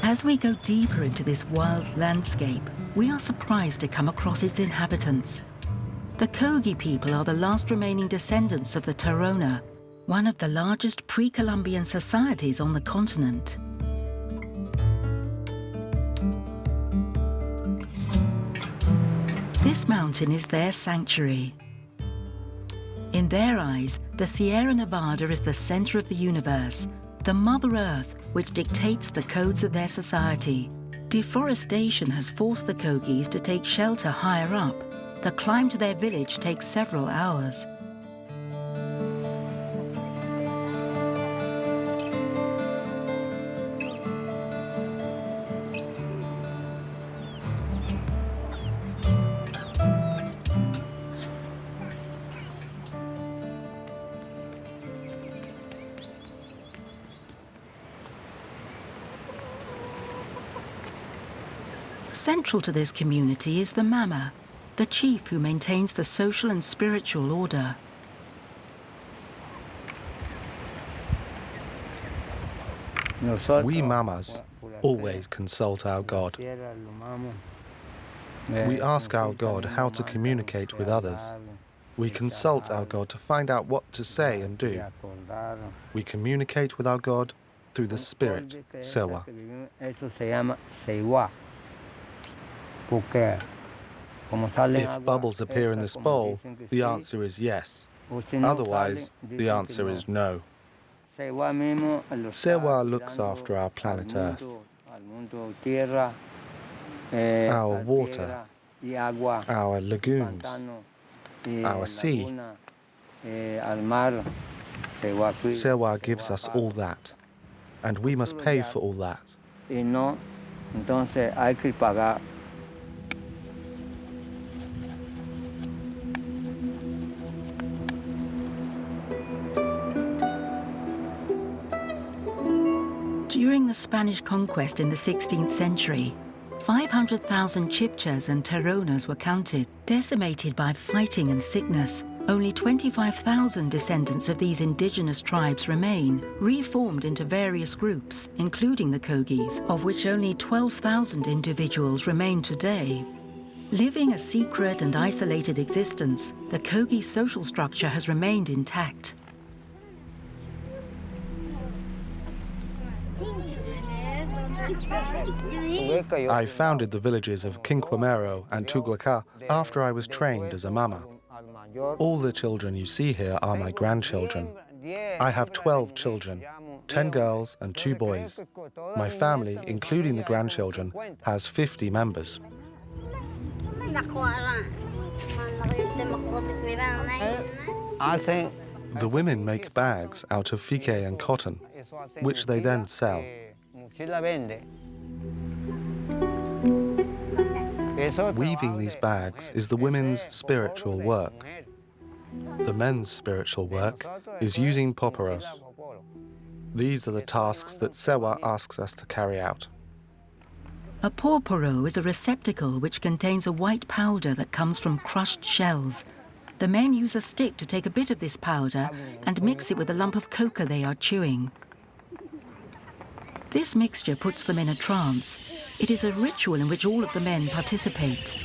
As we go deeper into this wild landscape, we are surprised to come across its inhabitants. The Kogi people are the last remaining descendants of the Tairona, one of the largest pre-Columbian societies on the continent. This mountain is their sanctuary. In their eyes, the Sierra Nevada is the center of the universe, the Mother Earth which dictates the codes of their society. Deforestation has forced the Kogis to take shelter higher up. The climb to their village takes several hours. Central to this community is the Mama, the chief who maintains the social and spiritual order. We Mamas always consult our God. We ask our God how to communicate with others. We consult our God to find out what to say and do. We communicate with our God through the spirit, Sewa. If bubbles appear in this bowl, the answer is yes. Otherwise, the answer is no. Sewa looks after our planet Earth, our water, our lagoons, our sea. Sewa gives us all that, and we must pay for all that. During the Spanish conquest in the 16th century, 500,000 Chibchas and Taironas were counted, decimated by fighting and sickness. Only 25,000 descendants of these indigenous tribes remain, reformed into various groups, including the Kogis, of which only 12,000 individuals remain today. Living a secret and isolated existence, the Kogi social structure has remained intact. I founded the villages of Quinquamero and Tuguaca after I was trained as a Mama. All the children you see here are my grandchildren. I have 12 children, 10 girls and 2 boys. My family, including the grandchildren, has 50 members. The women make bags out of fique and cotton, which they then sell. Weaving these bags is the women's spiritual work. The men's spiritual work is using poporos. These are the tasks that Sewa asks us to carry out. A porporo is a receptacle which contains a white powder that comes from crushed shells. The men use a stick to take a bit of this powder and mix it with a lump of coca they are chewing. This mixture puts them in a trance. It is a ritual in which all of the men participate.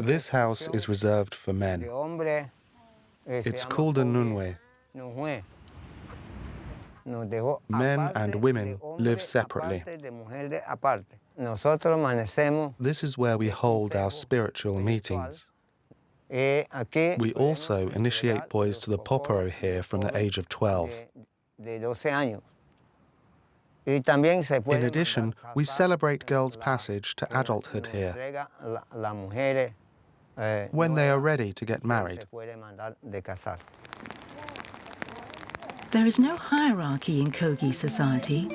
This house is reserved for men. It's called a nunwe. Men and women live separately. This is where we hold our spiritual meetings. We also initiate boys to the poporo here from the age of 12. In addition, we celebrate girls' passage to adulthood here when they are ready to get married. There is no hierarchy in Kogi society.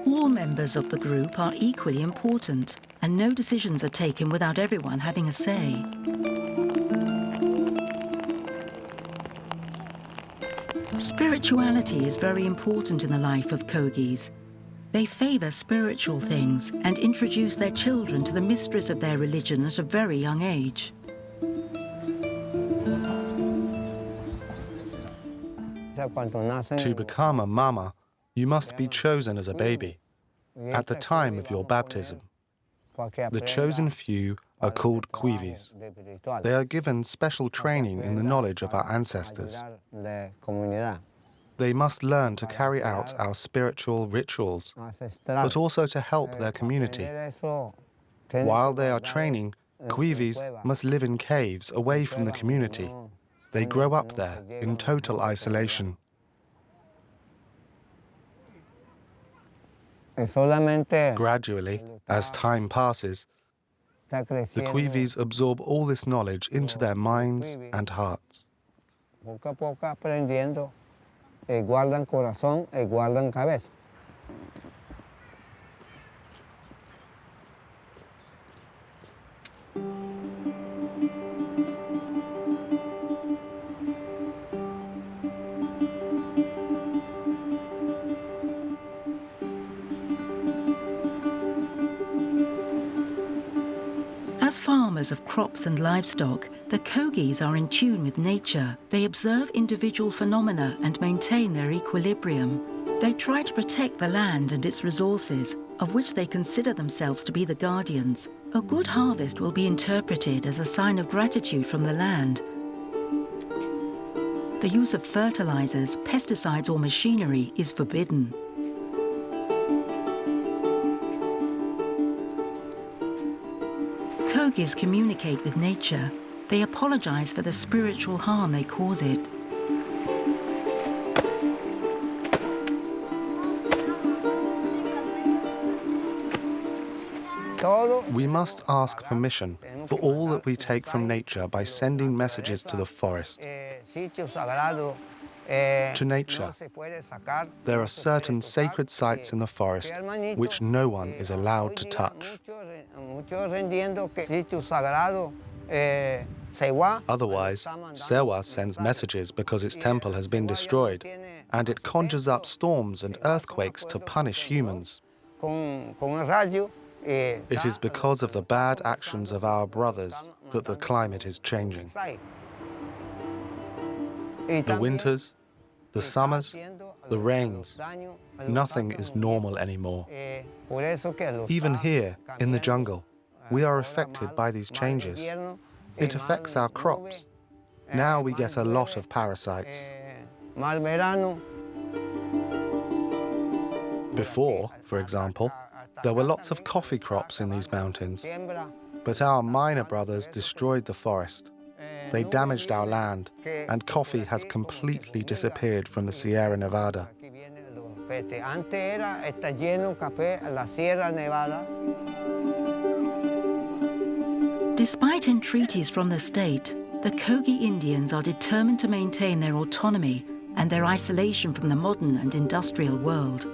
All members of the group are equally important, and no decisions are taken without everyone having a say. Spirituality is very important in the life of Kogis. They favor spiritual things and introduce their children to the mysteries of their religion at a very young age. To become a mama, you must be chosen as a baby at the time of your baptism. The chosen few are called Kogis. They are given special training in the knowledge of our ancestors. They must learn to carry out our spiritual rituals, but also to help their community. While they are training, Kogis must live in caves away from the community. They grow up there in total isolation. Gradually, as time passes, the Kogis absorb all this knowledge into their minds and hearts. Guardan corazón y guardan cabeza. As farmers of crops and livestock, the Kogis are in tune with nature. They observe individual phenomena and maintain their equilibrium. They try to protect the land and its resources, of which they consider themselves to be the guardians. A good harvest will be interpreted as a sign of gratitude from the land. The use of fertilizers, pesticides or machinery is forbidden. Kogis communicate with nature. They apologize for the spiritual harm they cause it. We must ask permission for all that we take from nature by sending messages to the forest. To nature, there are certain sacred sites in the forest which no one is allowed to touch. Otherwise, Sewa sends messages because its temple has been destroyed, and it conjures up storms and earthquakes to punish humans. It is because of the bad actions of our brothers that the climate is changing. The winters, the summers, the rains, nothing is normal anymore. Even here, in the jungle, we are affected by these changes. It affects our crops. Now we get a lot of parasites. Before, for example, there were lots of coffee crops in these mountains, but our miner brothers destroyed the forest. They damaged our land, and coffee has completely disappeared from the Sierra Nevada. Despite entreaties from the state, the Kogi Indians are determined to maintain their autonomy and their isolation from the modern and industrial world.